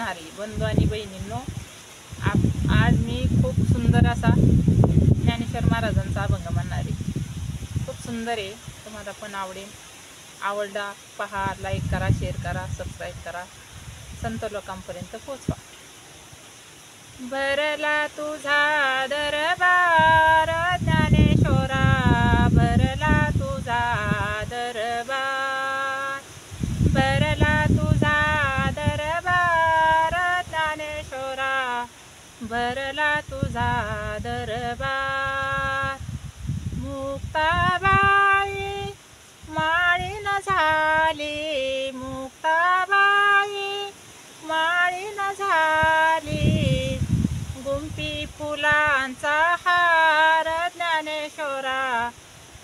ऐकणारे बंधू आणि बहिणींनो, आज मी खूप सुंदर असा ज्ञानेश्वर महाराजांचा अभंग म्हणणार आहे. खूप सुंदर आहे, तुम्हाला पण आवडेल. आवडला पहा, लाईक करा, शेअर करा, सबस्क्राईब करा, संत लोकांपर्यंत पोचवा. भरला तुझा दरबार ज्ञानेश्वरा, भरला तुझा दरबार, भरला तुझा दरबार ज्ञानेश्वरा, भरला तुझा दरबार. मुक्ताबाई माळीन झाली, मुक्ताबाई माळीन झाली, गुंफी फुलांचा हार ज्ञानेश्वरा,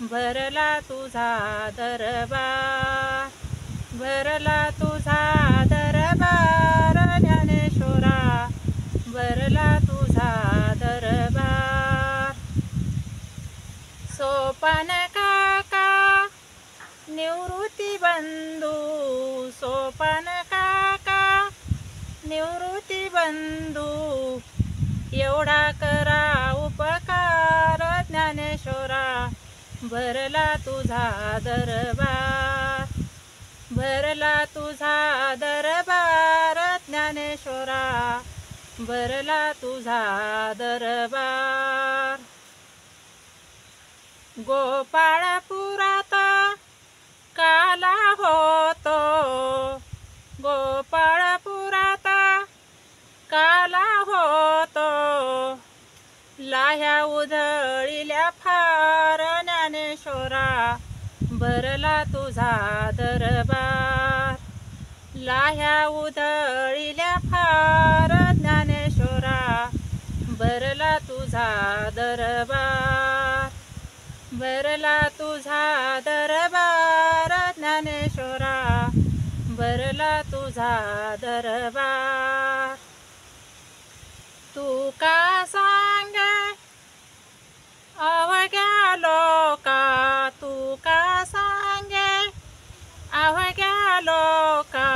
भरला तुझा दरबार, भरला तुझा दरबार ज्ञानेश्वरा, भरला तुझा दरबार. सोपान काका निवृत्ती बंधू, सोपान काका निवृत्ती बंधू, एवढा करा उपकार ज्ञानेश्वरा, भरला तुझा दरबार, भरला तुझा दरबार ज्ञानेश्वरा, भरला तुझा दरबार. गोपाळपुरात काला होतो, गोपाळपुरात काला होतो, लाह्या उधळील्या फार ज्ञानेश्वरा, भरला तुझा दरबार, लाह्या उधळील्या फार ज्ञानेश्वरा, भरला तुझा दरबार, भरला तुझा दरबार ज्ञानेश्वरा, भरला तुझा दरबार. तू का सांगे अवघ्या लोका, तू का सांगे अवघ्या लोका,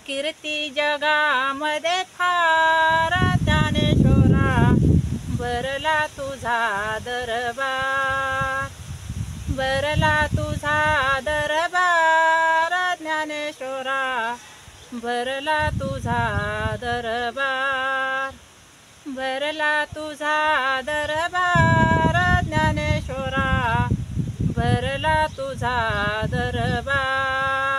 कीर्ती जगामध्ये फार ज्ञानेश्वरा, भरला तुझा दरबार, भरला तुझा दरबार ज्ञानेश्वरा, भरला तुझा दरबार, भरला तुझा दरबार ज्ञानेश्वरा, भरला तुझा दरबार.